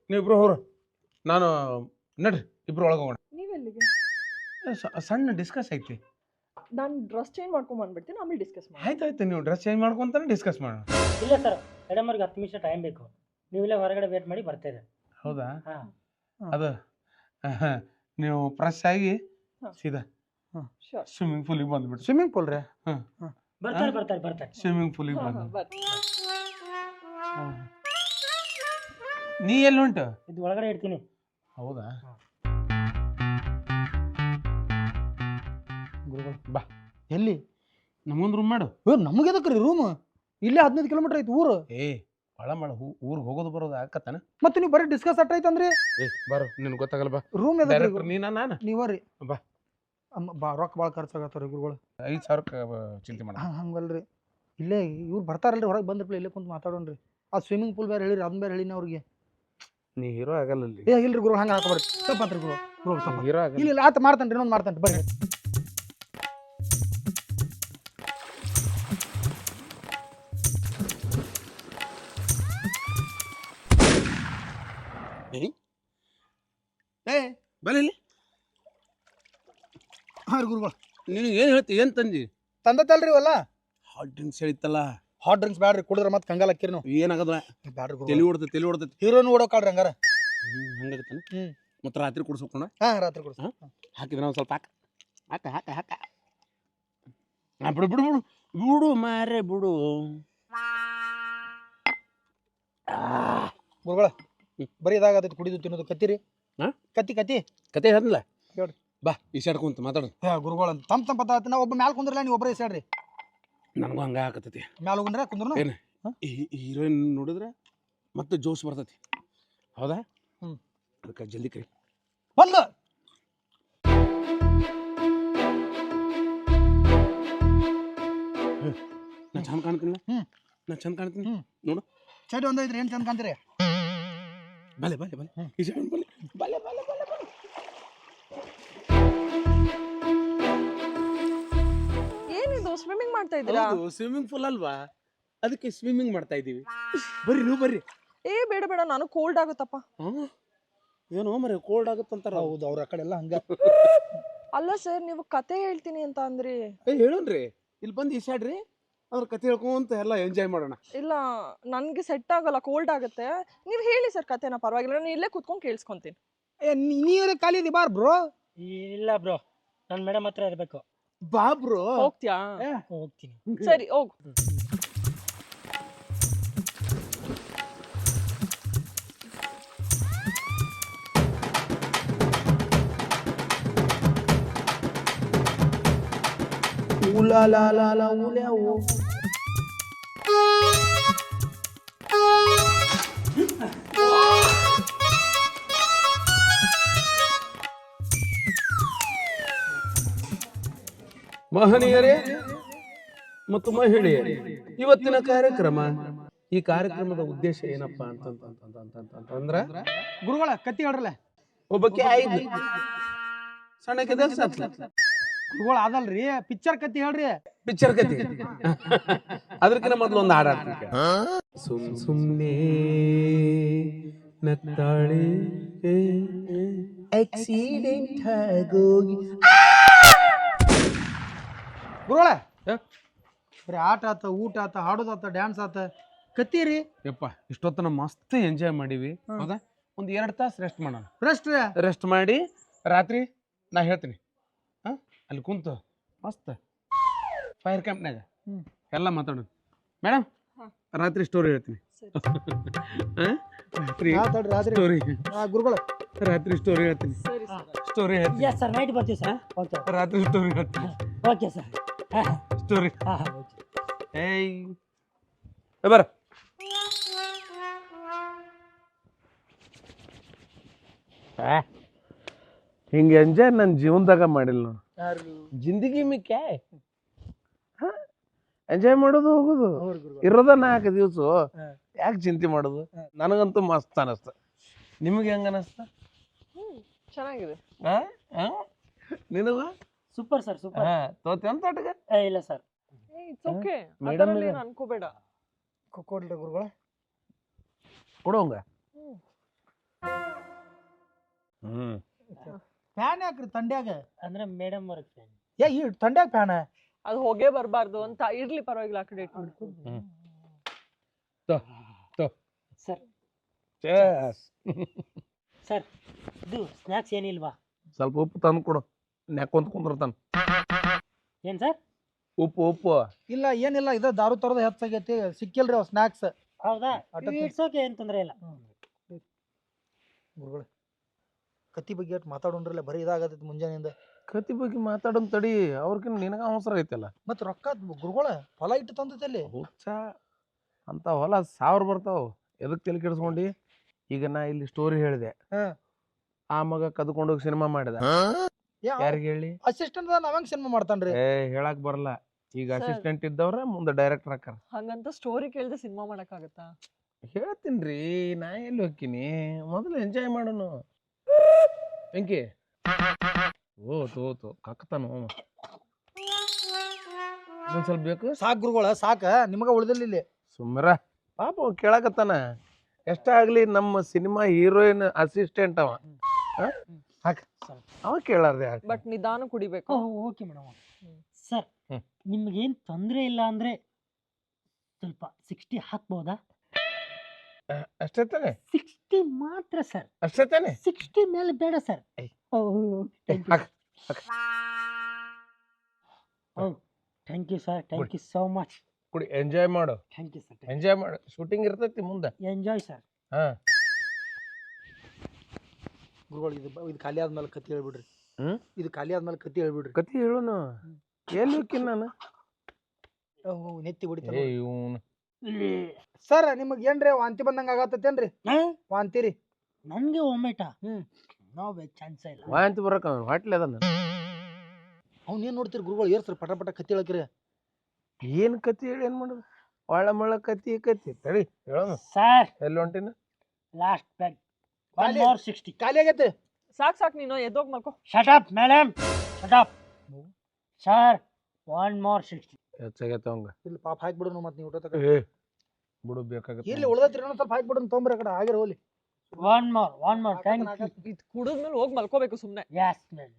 ನೀವಿಬ್ರು ಹೋಗ್ರು, ನಾನು ನಡ್ರಿ ಇಬ್ರು ಒಳಗೆ ಹೋಗೋಣ. ನೀವೆಲ್ಲಿಗೆ? ಸಣ್ಣ ಡಿಸ್ಕಸ್ ಐತಿ. ನಾನು ಡ್ರೆಸ್ ಚೇಂಜ್ ಮಾಡ್ಕೊಂಡ್ ಬಂದ್ಬಿಡ್ತೀನಿ, ಆಮೇಲೆ ಡಿಸ್ಕಸ್ ಮಾಡಿ. ಆಯ್ತಾಯ್ತು, ನೀವು ಡ್ರೆಸ್ ಚೇಂಜ್ ಮಾಡ್ಕೊಂತಾನೆ ಡಿಸ್ಕಸ್ ಮಾಡೋಣ. ಇಲ್ಲ ಸರ್, ಮೇಡಮ್ಗೆ 10 ನಿಮಿಷ ಟೈಮ್ ಬೇಕು. ನೀವಿಲ್ಲೇ ಹೊರಗಡೆ ವೇಟ್ ಮಾಡಿ ಬರ್ತಾ ಇದೆ. ಹೌದಾ? ಹಾಂ. ಅದು ನೀವು ಫ್ರೆಶ್ ಆಗಿ ಸೀದಾ ಶೋರ್. ಸ್ವಿಮ್ಮಿಂಗ್ ಪೂಲಿಗೆ ಬಂದ್ಬಿಟ್ಟು. ಸ್ವಿಮ್ಮಿಂಗ್ ಪೂಲ್ ರೀ? ಬರ್ತಾರೆ. ಸ್ವಿಮ್ಮಿಂಗ್ ಪೂಲಿಗೆ ಬಂದು ಬರ್ರಿ. ನೀ ಎಲ್ಲಿ ಉಂಟು? ಇದು ಒಳಗಡೆ ಇಡ್ತೀನಿ. ಹೌದಾ? ಗುರುಗಳು ಬಾ, ಎಲ್ಲಿ? ನಮಗೊಂದು ರೂಮ್ ಮಾಡು. ನಮಗೆ ಎದಕ್ರಿ ರೂಮ್? ಇಲ್ಲೇ 15 ಕಿಲೋಮೀಟರ್ ಐತಿ ಊರು. ಭಾಳ ಮಾಡ ಊರಿಗೆ ಹೋಗೋದು ಬರೋದು ಆಕತ್ತಾನ. ಮತ್ತೆ ನೀವು ಬರೀ ಡಿಸ್ಕಸ್ ಅಟ್ಟ ಐತಂದ್ರಿ? ಬಾರು, ನಿನ್ಗೆ ಗೊತ್ತಾಗಲ್ಲ. ಬಾ, ರೂಮ್ ಎದಕ್ರಿ? ನಾನು ನೀವರಿ? ಬಾ. ರೊಕ್ಕ ಭಾಳ ಖರ್ಚಾಗತ್ತವ್ರಿ ಗುರುಗಳು. 5,000 ಚಿಂತೆ ಮಾಡ. ಹಂಗಲ್ರಿ, ಇಲ್ಲೇ ಇವ್ರು ಬರ್ತಾರಲ್ರಿ, ಹೊರಗೆ ಬಂದ್ರಪ್ಪ ಇಲ್ಲೇ ಕುಂತು ಮಾತಾಡೋಣ್ರಿ. ಆ ಸ್ವಿಮ್ಮಿಂಗ್ ಪೂಲ್ ಬೇರೆ ಹೇಳಿರಿ, ಅದನ್ನ ಬೇರೆ ಹೇಳಿನ ಅವ್ರಿಗೆ. ನೀ ಹೀರೋ ಆಗಲ್ಲ. ಇಲ್ರಿ ಗುರು, ಹಂಗೆ ಹಾಕೋಬಾರ್ರಿ. ತಪ್ಪತ್ರಿ ಗುರು. ಹೀರೋ ಆಗಲ್ಲ. ಇಲ್ಲ ಆತ ಮಾಡ್ತಾನ್ರಿ, ಇನ್ನೊಂದು ಮಾಡ್ತಾನ್ರಿ, ಬರ್ರಿ. ಬಲ್ಲಿ ಹಾಂ ರೀ ಗುರುಗಳು. ನೀನು ಏನು ಹೇಳ್ತಿ? ಏನು ತಂದಿ? ತಂದತ್ತಲ್ರಿ ಇವಲ್ಲ. ಹಾಟ್ ಡ್ರಿಂಕ್ಸ್ ಹೇಳಿತ್ತಲ್ಲ. ಹಾಟ್ ಡ್ರಿಂಕ್ಸ್ ಬ್ಯಾಡ್ರಿ, ಕುಡಿದ್ರೆ ಮತ್ತೆ ಕಂಗಾಲ ಹಾಕಿರಿ ನಾವು. ಏನಾಗದ? ಬ್ಯಾಡ್ರಿ ತಲೆ ಗುರು. ಹೊಡ್ತೈತಿ. ಹೀರೋನು ಓಡೋಕಾಡ್ರಿ ಹಂಗಾರ. ಹಂಗಾಗತ್ತಾನ. ಮತ್ತೆ ರಾತ್ರಿ ಕುಡಿಸ್ಕೊಂಡ ಹಾಂ, ರಾತ್ರಿ ಕುಡಿಸ್. ಹಾಕಿದ್ರೆ ಒಂದು ಸ್ವಲ್ಪ ಹಾಕ. ಬಿಡು ಮಾರೇ ಬಿಡು. ಗುರುಗಳ ಬರೀ ಇದಾಗತೈತಿ ಕುಡಿದು ತಿನ್ನೋದು. ಕತ್ತೀರಿ? ಕತ್ತಿ ಕತೆ ಹೇಳ್ದಲ್ಲ. ಹೇಳ್ರಿ. ಬಾ, ಈಸಾಡ್ಕೊಂತ ಮಾತಾಡು. ಗುರುಗಳು ತಂಪತ್ತಾತ. ನಾವು ಒಬ್ಬ ಮ್ಯಾಲ ಕುಂದ್ರಲ್ಲ, ನೀವು ಒಬ್ಬರೇ ಈಸಾಡ್ರಿ. ನನಗೂ ಹಂಗ ಹಾಕತೈತಿ. ಮ್ಯಾಲ ಹೋಗ್ರೆ ಕುಂದ್ರು ಏನು ಹೀರೋಯಿನ್ ನೋಡಿದ್ರೆ ಮತ್ತೆ ಜೋಶ್ ಬರ್ತೈತಿ. ಹೌದಾ? ಅದಕ್ಕೆ ಜಲ್ದಿ ಕರಿ. ಒಂದು ನಾ ಚಂದ ಕಾಣ್ತೀನಿ. ನಾ ಚಂದ ಕಾಣ್ತೀನಿ ನೋಡು. ಚಡಿ ಒಂದೈತ್ರಿ, ಏನು ಚಂದ ಕಾಣ್ತೀರಿ? ಬಲೆ ಈಸಾಡ್ ಬಲೆ. ಏನಿದು ಸ್ವಿಮ್ಮಿಂಗ್ ಮಾಡ್ತಾ ಇದ್ದೀರಾ? ಸ್ವಿಮ್ಮಿಂಗ್ ಪೂಲ್ ಅಲ್ವಾ, ಅದಕ್ಕೆ ಸ್ವಿಮ್ಮಿಂಗ್ ಮಾಡ್ತಾ ಇದೀವಿ. ಬರ್ರಿ, ನೀವು ಬರ್ರಿ. ಬೇಡ ನಾನು ಕೋಲ್ಡ್ ಆಗುತ್ತಪ್ಪ. ಏನೋ ಮರೆ ಕೋಲ್ಡ್ ಆಗುತ್ತಂತಾರ. ಹೌದು, ಅವ್ರ ಆ ಕಡೆ ಎಲ್ಲ ಹಂಗ. ಅಲ್ಲ ಸರ್, ನೀವು ಕತೆ ಹೇಳ್ತೀನಿ ಅಂತ ಅಂದ್ರಿ. ಹೇಳೋಣ್ರಿ, ಇಲ್ಲಿ ಬಂದು ಈಸಾಡ್ರಿ, ಅವ್ರ ಕತೆ ಹೇಳ್ಕೊಂತ ಎಲ್ಲ ಎಂಜಾಯ್ ಮಾಡೋಣ. ಇಲ್ಲ, ನನ್ಗೆ ಸೆಟ್ ಆಗಲ್ಲ, ಕೋಲ್ಡ್ ಆಗುತ್ತೆ. ನೀವು ಹೇಳಿ ಸರ್ ಕತೆನ, ಪರವಾಗಿಲ್ಲ, ನಾನು ಇಲ್ಲೇ ಕುತ್ಕೊಂಡು ಕೇಳಿಸ್ಕೊಂತೀನಿ. ನೀವೇ ಖಾಲಿ ಇದೀವಿ ಬಾರ್ ಬ್ರೋ. ಇಲ್ಲ ಬ್ರೋ, ನನ್ನ ಮೇಡಮ್ ಹತ್ರ ಇರಬೇಕು. ಬಾ ಬ್ರೋ. ಹೋಗ್ತೀಯಾ? ಹೋಗ್ತೀನಿ. ಸರಿ, ಹೋಗು. ಮಹನೀಯರೇ ಮತ್ತು ಮಹಿಳೆಯರೇ, ಇವತ್ತಿನ ಕಾರ್ಯಕ್ರಮ, ಈ ಕಾರ್ಯಕ್ರಮದ ಉದ್ದೇಶ ಏನಪ್ಪ ಅಂತಂದ್ರ ಗುರುಗಳ ಕತ್ತಿ ಹೇಳ್ರಲ್ಲ. ಒಬ್ಬಕ್ಕೆ 5 ಸಣ್ಣಕ್ಕೆ 10 ಗುರುಗಳು ಅದಲ್ರಿ, ಪಿಕ್ಚರ್ ಕತ್ತಿ ಹೇಳ್ರಿ. ಪಿಕ್ಚರ್ ಕತಿ. ಅದಕ್ಕಿಂತ ಮೊದಲು ಒಂದು ಹಾಡು ಹಾಡ್ತೀನಿ. ಸುಮ್ನೆ ನಗ್ತಾಳೆ ಆಕ್ಸಿಡೆಂಟ್ ಆಗೋಗಿ. ಗುರುಗಳ ಬರೀ ಆಟ ಆತ, ಊಟ ಆತ, ಹಾಡೋದಾತ, ಡ್ಯಾನ್ಸ್ ಆತ, ಕತ್ತೀರಿ ಯಪ್ಪ ಇಷ್ಟೊತ್ತನ ಮಸ್ತ್ ಎಂಜಾಯ್ ಮಾಡೀವಿ ಹೌದಾ ಒಂದು 2 ತಾಸು ರೆಸ್ಟ್ ಮಾಡೋಣ ರೆಸ್ಟ್ ರೆಸ್ಟ್ ಮಾಡಿ ರಾತ್ರಿ ನಾ ಹೇಳ್ತೀನಿ ಅಲ್ಲಿ ಕುಂತು ಮಸ್ತ್ ಫೈರ್ ಕ್ಯಾಂಪ್ನಾಗ ಎಲ್ಲ ಮಾತಾಡೋಣ ಮೇಡಮ್ ರಾತ್ರಿ ಸ್ಟೋರಿ ಹೇಳ್ತೀನಿ ರಾತ್ರಿ ರಾತ್ರಿ ಸ್ಟೋರಿ ಗುರುಗಳ ರಾತ್ರಿ ಸ್ಟೋರಿ ಹೇಳ್ತೀನಿ ಸರಿ ಸರ್ ಸ್ಟೋರಿ ಹೇಳ್ತೀನಿ ಎಸ್ ಸರ್ ನೈಟ್ ಬರ್ತೀವಿ ಸರ್ ಓಕೆ ರಾತ್ರಿ ಸ್ಟೋರಿ ಹೇಳ್ತೀನಿ ಓಕೆ ಸರ್ ಹಾಂ ಸ್ಟೋರಿ ಹಾಂ ಹಾಂ ಓಕೆ ಏಯ್ ಬರ ಹಿಂಗೆ ಎಂಜಾಯ್ ನನ್ನ ಜೀವನದಾಗ ಮಾಡಿಲ್ಲ ನಾನು ಯಾರು ಜಿಂದಗಿ ಮಿ ಕ್ಯಾ ಎಂಜಾಯ್ ಮಾಡೋದು ಹೋಗೋದು ಅವ್ರ ಗುರುಗಳು ಇರೋದ 4 ದಿವಸ ಹಾ. ಯಾಕೆ ಚಿಂತೆ ಮಾಡೋದು ನನಗಂತೂ ಮಸ್ತ್ ಅನಸ್ತ ನಿಮಗೆ ಹೆಂಗ ಅನಸ್ತ ಚೆನ್ನಾಗಿದೆ ನಿನಗ ಸೂಪರ್ ಸರ್ ಸೂಪರ್ ತೋತಿ ಅಂತ ಅಟ್ಗ ಇಲ್ಲ ಸರ್ ಇಟ್ಸ್ ಓಕೆ Madam ಅದರಲ್ಲಿ ಇದೆ. ಅನ್ಕೋಬೇಡ ಕೊಡ್ರಿ ಗುರುಗಳ ಕೊಡೋಂಗ ಫ್ಯಾನ್ ಯಾಕ್ರಿ ತಂಡ್ಯಾಗ ಅಂದ್ರೆ ಮೇಡಮ್ ಅವ್ರಿಗೆ ಫ್ಯಾನ್ ಈ ತಂಡ್ಯಾಗ ಫ್ಯಾನ್ ಅದು ಹೋಗೇ ಬರಬಾರ್ದು ಅಂತ ಇರ್ಲಿ ಪರವಾಗಿಲ್ಲ ಆ ಕಡೆ ಇಟ್ಬಿಡು ಸರ್ Cheers. ಸರ್ ಇದು ಸ್ನ್ಯಾಕ್ಸ್ ಏನಿಲ್ವಾ ಸ್ವಲ್ಪ ಉಪ್ಪು ತಂದು ಕೊಡು ನೆಕ್ಕೊಂತ ಕುಂದ್ರತಾನ ಏನು ಸರ್ ಉಪ್ಪು ಇಲ್ಲ ಏನಿಲ್ಲ ಇದು ದಾರು ತರದ ಹೆಚ್ಚಾಗೈತಿ ಸಿಕ್ಕಿಲ್ರಿ ಅವ್ ಸ್ನಾಕ್ಸ್ ಹೌದಾ ಅಟಕ್ ಇಟ್ಸ್ ಓಕೆ ಏನು ತೊಂದರೆ ಇಲ್ಲ ಗುರುಗಳ ಕತ್ತಿ ಬಗ್ಗೆ ಅಟ್ ಮಾತಾಡೋಣ್ರಲ್ಲ ಬರೀ ಇದಾಗತೈತಿ ಮುಂಜಾನೆಯಿಂದ ಕತಿ ಬಗ್ಗೆ ಮಾತಾಡೋನ್ ತಡಿ ಅವ್ರಕಿನ್ನ ನಿನಗ ಅವಸರ ಐತಲ್ಲ ಮತ್ ರೊಕ್ಕ ಗುರುಗಳ ಹೊಲ ಇಟ್ಟು ತಂದೈತಿ ಅಲ್ಲಿ ಹುಚ್ಚ ಅಂತ ಹೊಲ 1000 ಬರ್ತಾವ ಎದಕ್ ತಲೆ ಕೆಡಿಸ್ಕೊಂಡಿ ಈಗ ನಾ ಇಲ್ಲಿ ಸ್ಟೋರಿ ಹೇಳಿದೆ ಹಾ. ಆ ಮಗ ಕದ್ಕೊಂಡೋಗಿ ಸಿನಿಮಾ ಮಾಡಿದ ಯಾರಿಗೆ ಹೇಳಿ ಅಸಿಸ್ಟೆಂಟ್ ನಾವಂಗ್ ಸಿನಿಮಾ ಮಾಡ್ತಾನ್ರಿ ಹೇಳಕ್ ಬರಲ್ಲ ಈಗ Sir. ಅಸಿಸ್ಟೆಂಟ್ ಇದ್ದವ್ರ ಮುಂದೆ ಡೈರೆಕ್ಟರ್ ಹಾಕಾರ ಹಂಗಂತ ಸ್ಟೋರಿ ಕೇಳ್ದೆ ಸಿನಿಮಾ ಮಾಡಕ್ಕಾಗತ್ತಾ ಹೇಳ್ತೀನ್ರಿ ನಾ ಎಲ್ಲಿ ಹೋಗ್ತೀನಿ ಮೊದಲು ಎಂಜಾಯ್ ಮಾಡೋನು ಬೆಂಕಿ ಓ ಕಕ್ತಾನು ಇನ್ನೊಂದ್ ಸ್ವಲ್ಪ ಬೇಕು ಸಾಕ್ ಗುರುಗಳ ಸಾಕ ನಿಮಗ ಉಳ್ದಿಲ್ಲ ಇಲ್ಲಿ ಸುಮ್ಮರ ಪಾಪ ಅವ ಕೇಳಕತ್ತಾನ ಎಷ್ಟಾಗ್ಲಿ ನಮ್ಮ ಸಿನಿಮಾ ಹೀರೋಯಿನ್ ಅಸಿಸ್ಟೆಂಟ್ ಅವ ಹ? ಹಾಕ್. ಅವ ಕೇಳಾರ್ದೆ ಯಾಕೆ? ಬಟ್ ನಿಧಾನ ಕುಡಿಬೇಕು ಓಕೆ ಮೇಡಮ್ ಸರ್ ನಿಮ್ಗೇನು ತೊಂದರೆ ಇಲ್ಲ ಅಂದರೆ ಸ್ವಲ್ಪ 60 ಹಾಕ್ಬೋದಾ ಅಷ್ಟೇ ತಾನೆ 60 ಮಾತ್ರ ಸರ್ ಅಷ್ಟೇ ತಾನೆ 60 ಮೇಲೆ ಬೇಡ ಸರ್ ಏಯ್. ಹಾಕ್. Thank you sir thank you so much ಕುಡಿ ಎಂಜಾಯ್ ಮಾಡು ಥ್ಯಾಂಕ್ ಯು ಸರ್ ಎಂಜಾಯ್ ಮಾಡು ಶೂಟಿಂಗ್ ಇರ್ತೈತಿ ಮುಂದೆ ಎಂಜಾಯ್ ಸರ್ ಹಾ ಗುರುಗಳು ಇದು ಖಾಲಿ ಆದ್ಮೇಲೆ ಕತ್ತಿ ಹೇಳ್ಬಿಡ್ರಿ ಹ್ಮ್? ಇದು ಖಾಲಿ ಆದ್ಮೇಲೆ ಕತ್ತಿ ಹೇಳ್ಬಿಡ್ರಿ ಕತಿ ಹೇಳುನು ಎಲ್ಲಿ ಹೋಗ್ತೀನಿ ನಾನು ನೆತ್ತಿ ಹೊಡಿತಾನ ಇವನು ಸರ್ ನಿಮಗ್ ಏನ್ರಿ ವಾಂತಿ ಬಂದಂಗ ಆಗತ್ತೇನ್ರಿ ವಾಂತಿ ರೀ ನನಗೆ ಒಮ್ಮೆಟ ಹ್ಮ್. ನೋ ಚಾನ್ಸ್ ಇಲ್ಲ ವಾಂತಿ ಬರಕ ಹೊಟ್ಲೆ ಅದನ್ನ ಅವ್ನ ಏನ್ ನೋಡ್ತೀರಿ ಗುರುಗಳು ಏರ್ಸ್ರಿ ಪಟ ಪಟ ಕತ್ತಿ ಹೇಳಕ್ರಿ ಏನ್ ಕತಿ ಹೇಳಿ ಏನ್ ಮಾಡೋದು ಒಳ ಮಳ ಕತಿ ತಡಿ ಹೇಳೋನು ಸರ್ ಎಲ್ಲಿ ಹೊಂಟಿನ ಲಾಸ್ಟ್ ಬ್ಯಾಗ್ ಖಾಲಿ. 1 more 60 ಖಾಲಿ ಆಗೈತೆ ಸಾಕ್ ನೀನು ಎದ್ದೋಗ್ ಮಲ್ಕೋ shut up madam shut up sir 1 more 60 ಹೆಚ್ಚಾಗೈತೆ ಅವಂಗ ಇಲ್ಲಿ ಪಾಪ ಹಾಕ್ಬಿಡು ಮತ್ ನೀವು ಊಟ ತಕ ಏ ಬಿಡು ಬೇಕಾಗತ್ತೆ ಇಲ್ಲಿ ಉಳ್ದೈತ್ರಿ ಇನ್ನೊಂದ್ ಸ್ವಲ್ಪ ಹಾಕ್ಬಿಡು ತೊಂಬ್ರಿ ಆ ಕಡೆ ಆಗಿರ ಹೋಲಿ 1 more ಥ್ಯಾಂಕ್ ಯು ಇದು ಕುಡಿದ್ಮೇಲೆ ಹೋಗಿ ಮಲ್ಕೋಬೇಕು ಸುಮ್ನೆ ಯಸ್ ಮ್ಯಾಮ್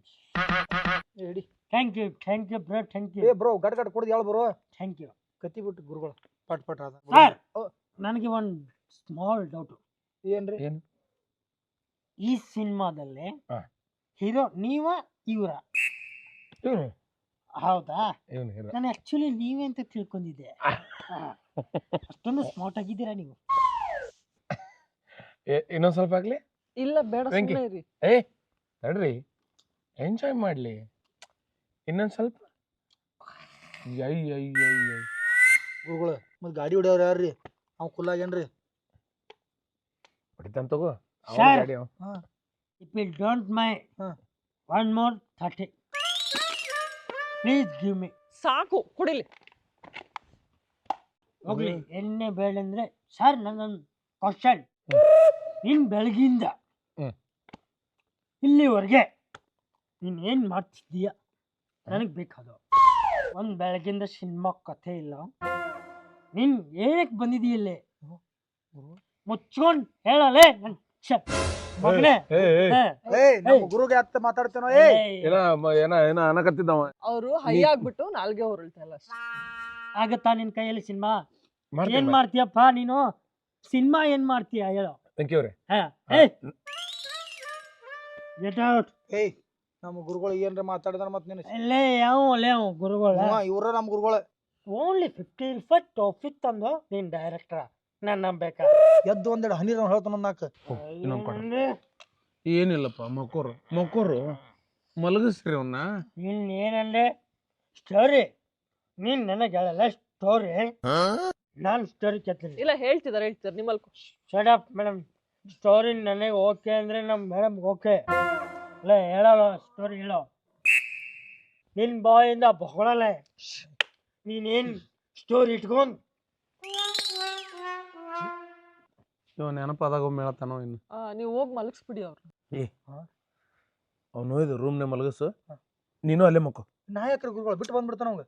ಹೇಳಿ ಥ್ಯಾಂಕ್ ಯು ಬ್ರೋ ಥ್ಯಾಂಕ್ ಏ ಯು ಬ್ರೋ ಗಡ್ ಗಡ್ ಕುಡ್ದು ಹೇಳ ಬ್ರೋ ಥ್ಯಾಂಕ್ ಯು ಕತ್ತಿ ಬಿಟ್ಟು ಗುರುಗಳು ಪಟ್ ಪಟ್ ಅದ ಸರ್ ಓ. ನನಗೆ ಒಂದು ಸ್ಮಾಲ್ ಡೌಟ್ ಏನ್ರಿ ಏನು ಈ ಸಿನಿಮಾದಲ್ಲಿ ಹಾ. ಹೀರೋ ನೀವ ಇವರ ಇವನು ಹೌದಾ ಇವನು ಹೀರೋ ನಾನು ಆಕ್ಚುಲಿ ನೀವೇ ಅಂತ ತಿಳ್ಕೊಂಡಿದ್ದೆ ಅಷ್ಟೊಂದು ಸ್ಮಾರ್ಟ್ ಆಗಿದ್ದೀರಾ ನೀವು ಇನ್ನೊಂದ್ ಸ್ವಲ್ಪ ಆಗ್ಲಿ ಇಲ್ಲ ಬೇಡ ವೆಂಕಿ. ಸುಮ್ನೆ ಇರಿ ಏ ತಡ್ರಿ ಎಂಜಾಯ್ ಮಾಡ್ಲಿ ಇನ್ನೊಂದ್ ಸ್ವಲ್ಪ ಗುರುಗಳು ಮತ್ ಗಾಡಿ ಹೊಡ್ಯವ್ರ ಯಾರ್ರಿ ಅವ್ ಕುಲ್ಲಾಗೇನ್ರಿ ಹೊಡಿತಾನ ತಗೋ ಅವ್ನ್ Sir. ಗಾಡಿ ಅವ. ಇಫ್ ಯು ಡೋಂಟ್ ಮೈ ಹಾ. 1 more 30 ಪ್ಲೀಸ್ ಗಿವ್ ಮಿ ಸಾಕು ಕುಡಿಲಿ ಹೋಗ್ಲಿ ಎಣ್ಣೆ ಬೇಡ ಅಂದ್ರೆ ಸರ್ ನನ್ನೊಂದು ಕ್ವಶನ್ ನೀನ್ ಬೆಳಗಿಂದ ಹ್ಮ್. ಇಲ್ಲಿವರೆಗೆ ನೀನ್ ಏನ್ ಮಾಡ್ತಿದ್ದೀಯ ನನಗೆ ಬೇಕಾದ ಒಂದ್ ಬೆಳಗಿಂದ ಸಿನಿಮಾ ಕಥೆ ಇಲ್ಲ ನೀನ್ ಏನಕ್ಕೆ ಬಂದಿದೀಯಲ್ಲಿ ಮುಚ್ಕೊಂಡ್ ಹೇಳಲೇ ನನ್ ಮಗನೇ ಏ, ಏ, ಹಾ. ಏಯ್ ನಮ್ಮ ಗುರುಗೆ ಹತ್ತ ಮಾತಾಡ್ತೇನೋ ಏಯ್ ಏನ ಅನ್ನಕತ್ತಿದ್ದವ ಅವರು ಹೈ ಆಗ್ಬಿಟ್ಟು ನಾಲ್ಗೆ ಹೊರಳ್ತಾ ಇಲ್ಲ ಅಷ್ಟೇ. ಆಗತ್ತಾ ನಿನ್ ಕೈಯಲ್ಲಿ ಸಿನಿಮಾ ಏನ್ ಮಾಡ್ತೀಯಪ್ಪ ನೀನು ಸಿನಿಮಾ ಏನ್ ಮಾಡ್ತೀಯ ಹೇಳು ವೆಂಕಿ ಅವ್ರೆ ಹಾ ಏಯ್ ಗೆಟ್ ಔಟ್ ಏಯ್ ನಮ್ಮ ಗುರುಗಳು ಏನ್ರ ಮಾತಾಡಿದಾರ ಮತ್ತೆ ನೀನು ಅಲ್ಲೇ ಯಾವ ಗುರುಗಳ ಇವ್ರ ನಮ್ಮ ಗುರುಗಳು ಓನ್ಲಿ 15 ಟಾಪಿಕ್ ತಂದು ನೀನ್ ಡೈರೆಕ್ಟರ್ ನಾನು ನಂಬೇಕಾ ಎದ್ದು ಒಂದೆರಡು ಹನಿ ಹೇಳ್ತಾನ ನಾಲ್ಕು ಇನ್ನೊಂದು ಕೊಡ್ರಿ. ಏನಿಲ್ಲಪ್ಪ ಮಕ್ಕೋರು ಮಲಗಿಸ್ರಿ ಅವನ್ನ. ಇನ್ನೇನಂದ್ರೆ ಸ್ಟೋರಿ ನೀನ್ ನನಗೆ ಹೇಳಲ್ಲ ಸ್ಟೋರಿ ನಾನು ಸ್ಟೋರಿ ಕೇಳ್ತೀನಿ. ಇಲ್ಲ ಹೇಳ್ತಿದಾರೆ ನಿಮ್ಮಲ್ಲಿ ಶಟ್ ಅಪ್ ಮೇಡಮ್. ಸ್ಟೋರಿ ನನಗೆ ಓಕೆ ಅಂದ್ರೆ ನಮ್ಮ ಮೇಡಮ್ ಓಕೆ. ಇಲ್ಲ ಹೇಳಲ್ಲ ಸ್ಟೋರಿ ಹೇಳೋ. ನಿನ್ನ ಬಾಯಿಂದ ಬೊಗಳಲ್ಲ. ನೀನೇನು ಸ್ಟೋರಿ ಇಟ್ಕೊಂಡು ಇವ ನೆನಪಾದಾಗ ಒಮ್ಮೆ ಹೇಳ್ತಾನೋ ಇನ್ನು. ನೀವು ಹೋಗಿ ಮಲಗಿಸ್ಬಿಡಿ ಅವ್ರು. ಅವ್ನು ಇದು ರೂಮ್ನೇ ಮಲಗಿಸು, ನೀನು ಅಲ್ಲೇ ಮಕ್ಕೋ. ನಾಯಕರ ಗುರುಗಳು ಬಿಟ್ಟು ಬಂದ್ಬಿಡ್ತಾನ ಅವಂಗ.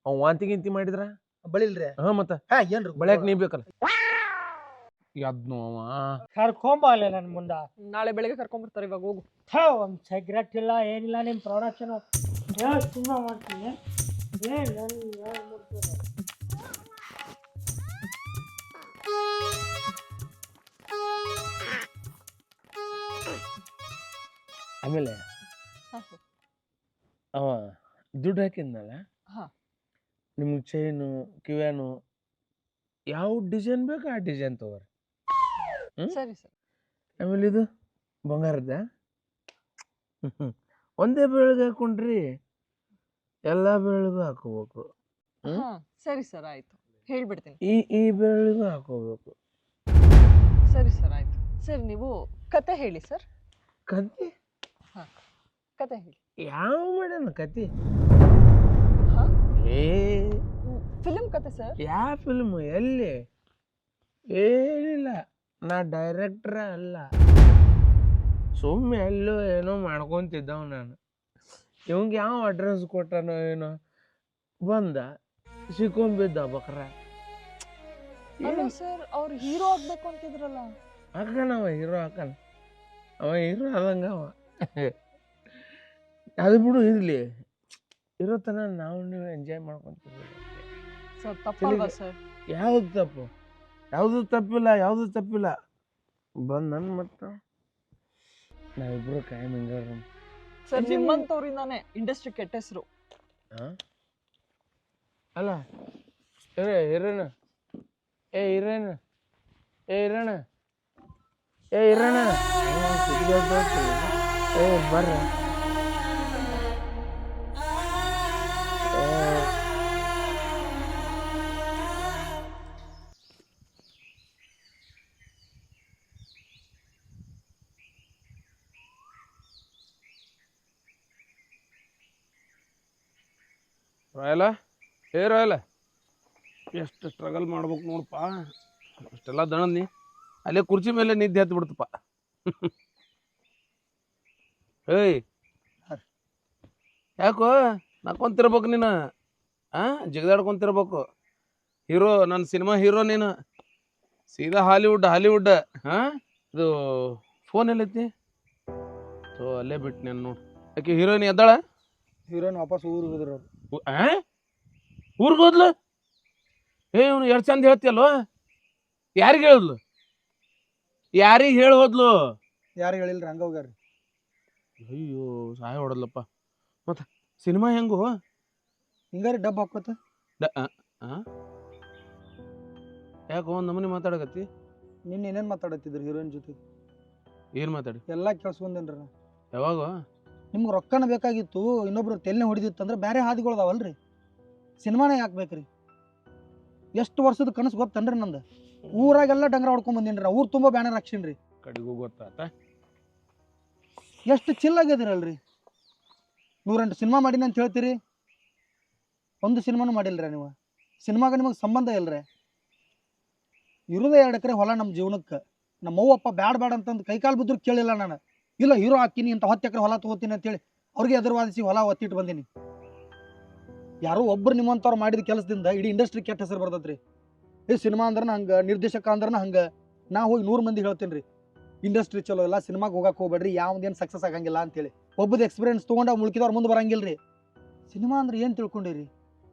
ಅವ್ ವಾಂತಿ ಗಿಂತಿ ಮಾಡಿದ್ರ ಬಳಿಲ್ರಿ ಮತ್ತ ಏನ್ರಿ ಬಳಿಯಾಕ ನೀ ಬೇಕಲ್ಲ. ಯಾದ್ನು ಅವ ಕರ್ಕೊಂಬಲ್ಲ ನನ್ನ ಮುಂದ. ನಾಳೆ ಬೆಳಗ್ಗೆ ಕರ್ಕೊಂಡ್ಬರ್ತಾರೆ, ಇವಾಗ ಹೋಗು. ಒಂದು ಸಿಗರೆಟ್ ಇಲ್ಲ ಏನಿಲ್ಲ ನಿಮ್ಮ ಪ್ರೊಡಕ್ಷನು ತುಂಬ ಮಾಡ್ತೀನಿ. ಆಮೇಲೆ ಅವ ದುಡ್ಡು ಹಾಕಿದ್ನಲ್ಲ, ಹಾ. ನಿಮ್ಗೆ ಚೈನು ಕಿವ್ಯಾನು ಯಾವ ಡಿಸೈನ್ ಬೇಕು ಆ ಡಿಸೈನ್ ತಗೋರಿ. ಸರಿ ಸರ್. ಆಮೇಲೆ ಇದು ಬಂಗಾರದ ಒಂದೇ ಬೆಳಗ್ಗೆ ಹಾಕೊಂಡ್ರಿ, ಎಲ್ಲ ಬೆಳಗೂ ಹಾಕೋಬೇಕು. ಸರಿ ಸರ್, ಆಯ್ತು, ಹೇಳ್ಬಿಡ್ತೀನಿ. ಈ ಬೆಳಗೂ ಹಾಕೋಬೇಕು. ಸರಿ ಸರ್, ಆಯ್ತು. ಸರ್ ನೀವು ಕತೆ ಹೇಳಿ ಸರ್. ಕತೆ ಕತೆ ಹೇಳಿ. ಯಾವ ಮಾಡ್ಯಾನ ಕತೆ? ಹಾ, ಏ ಫಿಲ್ಮ್ ಕತೆ ಸರ್. ಯಾವ ಫಿಲ್ಮ್ ಎಲ್ಲಿ? ಏನಿಲ್ಲ, ನಾ ಡೈರೆಕ್ಟ್ರ ಅಲ್ಲ, ಸುಮ್ಮನೆ ಎಲ್ಲೋ ಏನೋ ಮಾಡ್ಕೊಂತಿದ್ದವ್ ನಾನು. ಇವಂಗೆ ಯಾವ ಅಡ್ರೆಸ್ ಕೊಟ್ಟನೋ ಏನೋ, ಬಂದ ಸಿಕ್ಕೊಂಬಿದ್ದ ಬಕ್ರ. ಅಲ್ಲ ಸರ್, ಅವ್ರು ಹೀರೋ ಆಗ್ಬೇಕು ಅಂತಿದ್ರಲ್ಲ. ಹಾಕನವ ಹೀರೋ ಹಾಕನ, ಅವ ಹೀರೋ ಆದಂಗ ಅವ. ಅದು ಬಿಡು, ಇರ್ಲಿ, ಇರೋ ತನ ನಾವು ನೀವು ಎಂಜಾಯ್ ಮಾಡ್ಕೊಂತೀವಿ ಸರ್. ತಪ್ಪಲ್ವಾ ಸರ್? ಯಾವ್ದು ತಪ್ಪು? ಯಾವುದು ತಪ್ಪಿಲ್ಲ. ಬಂದ್ ನನ್ ಮತ್ತ ನಾವಿಬ್ರು ಕಾಯಂ ಹಿಂಗಾರ. ಸರ್, ನಿಮ್ಮಂತವ್ರಿಂದಾನೆ ಇಂಡಸ್ಟ್ರಿ ಕೆಟ್ಟ ಹೆಸರು. ಅಲ್ಲ ಹಿರಣ ಬರ್ರ. ರಾಯಲ ಎಷ್ಟು ಸ್ಟ್ರಗಲ್ ಮಾಡ್ಬೇಕು ನೋಡಪ್ಪ. ಅಷ್ಟೆಲ್ಲ ದಣದ್ನಿ ಅಲ್ಲೇ ಕುರ್ಚಿ ಮೇಲೆ ನಿದ್ದೆ ಹತ್ತು ಬಿಡ್ತಪ್ಪ. ಏಯ್ ಯಾಕೋ ನಕ್ಕೊಂತಿರ್ಬೇಕು ನೀನು, ಜಿಗದಾಡ್ಕೊಂತಿರ್ಬೇಕು. ಹೀರೋ, ನನ್ನ ಸಿನಿಮಾ ಹೀರೋ ನೀನು. ಸೀದಾ ಹಾಲಿವುಡ್. ಇದು ಫೋನ್ ಎಲ್ಲೈತಿ? ಸೊ ಅಲ್ಲೇ ಬಿಟ್ಟು ನಾನು ನೋಡಿ. ಯಾಕೆ ಹೀರೋಯಿನ್ ಎದ್ದಾಳ? ಹೀರೋಯಿನ್ ವಾಪಸ್ ಊರಿಗೆ ಹೋದ್ರು. ಊರಿಗೆ ಹೋದ್ಲು? ಇವನು ಎಷ್ಟು ಚಂದ ಹೇಳ್ತಿಯಲ್ವ? ಯಾರಿಗೆ ಹೇಳಿದ್ಲು? ಯಾರಿಗೆ ಹೇಳಿ ಹೋದ್ಲು? ಯಾರು ಹೇಳಿಲ್ರಿ, ಹಂಗ ಹೋಗ್ಯಾರ್ರಿ. ಅಯ್ಯೋ ಸಹಾಯ ಹೊಡಲ್ಲಪ್ಪ. ಮತ್ತೆ ಸಿನಿಮಾ ಹೆಂಗು? ಹಿಂಗಾರಿ ಡಬ್ ಹಾಕೋತ. ಯಾಕೋ ಒಂದು ನಮೂನಿ ಮಾತಾಡಕತ್ತಿ? ನಿನ್ನ ಏನೇನು ಮಾತಾಡತ್ತಿದ್ರಿ ಹೀರೋಯಿನ್ ಜೊತೆ? ಏನು ಮಾತಾಡಿ? ಎಲ್ಲ ಕೇಳಿಸ್ಕೊಂಡೇನ್ರಿ. ಯಾವಾಗ? ನಿಮ್ಗೆ ರೊಕ್ಕನ ಬೇಕಾಗಿತ್ತು, ಇನ್ನೊಬ್ರು ತೆಲ್ನೆ ಹೊಡಿದಿತ್ತು ಅಂದ್ರೆ ಬೇರೆ ಹಾದಿಗಳು ಅದಾವಲ್ರಿ, ಸಿನಿಮಾನೇ ಯಾಕೆ ಬೇಕ್ರಿ? ಎಷ್ಟು ವರ್ಷದ ಕನಸು ಗೊತ್ತನ್ರಿ ನಂದು. ಊರಾಗೆಲ್ಲ ಡಂಗ್ರ ಹೊಡ್ಕೊಂಡ್ ಬಂದೇನ್ರಿ, ಊರು ತುಂಬ ಬ್ಯಾನರ್ ಹಾಕ್ಸಿನ್ರಿ. ಕಡೆಗೂ ಗೊತ್ತಾತ. ಎಷ್ಟು ಚಿಲ್ಲಾಗ್ಯದಿರಲ್ರಿ. 108 ಸಿನಿಮಾ ಮಾಡೀನಿ ಅಂತ ಹೇಳ್ತೀರಿ, ಒಂದು ಸಿನಿಮಾನು ಮಾಡಿಲ್ರಿ ನೀವು. ಸಿನಿಮಾಗ ನಿಮಗೆ ಸಂಬಂಧ ಇಲ್ರಿ. ಇರೋದೇ 2 ಎಕರೆ ಹೊಲ ನಮ್ಮ ಜೀವನಕ್ಕೆ. ನಮ್ಮ ಅವ್ವಪ್ಪ ಬ್ಯಾಡ ಅಂತಂದು ಕೈಕಾಲು ಬಿದ್ರು ಕೇಳಿಲ್ಲ ನಾನು. ಇಲ್ಲ ಹೀರೋ ಹಾಕಿನಿ ಅಂತ 10 ಎಕರೆ ಹೊಲ ತಗೋತೀನಿ ಅಂತೇಳಿ ಅವ್ರಿಗೆ ಎದುರುವಾದಿಸಿ ಹೊಲ ಒತ್ತಿಟ್ಟು ಬಂದೀನಿ. ಯಾರೋ ಒಬ್ರು ನಿಮ್ಮಂಥವ್ರು ಮಾಡಿದ ಕೆಲಸದಿಂದ ಇಡೀ ಇಂಡಸ್ಟ್ರಿ ಕೆಟ್ಟ ಹೆಸರು ಬರ್ತೈತ್ರಿ. ಈ ಸಿನಿಮಾ ಅಂದ್ರೆ ಹಂಗೆ, ನಿರ್ದೇಶಕ ಅಂದ್ರೆ ಹಂಗೆ. ನಾ ಹೋಗಿ 100 ಮಂದಿ ಹೇಳ್ತೀನಿ ರೀ, ಇಂಡಸ್ಟ್ರಿ ಚಲೋ ಇಲ್ಲ, ಸಿನಿಮಾಗೆ ಹೋಗಕ್ಕೆ ಹೋಗ್ಬೇಡ್ರಿ, ಯಾವ್ದೇನು ಸಕ್ಸಸ್ ಆಗಂಗಿಲ್ಲ ಅಂತೇಳಿ. ಒಬ್ಬದ ಎಕ್ಸ್ಪೀರಿಯನ್ಸ್ ತೊಗೊಂಡು ಮುಳುಕಿದವ್ರು ಮುಂದೆ ಬರಂಗಿಲ್ಲ ರೀ. ಸಿನಿಮಾ ಅಂದ್ರೆ ಏನು ತಿಳ್ಕೊಂಡಿರಿ?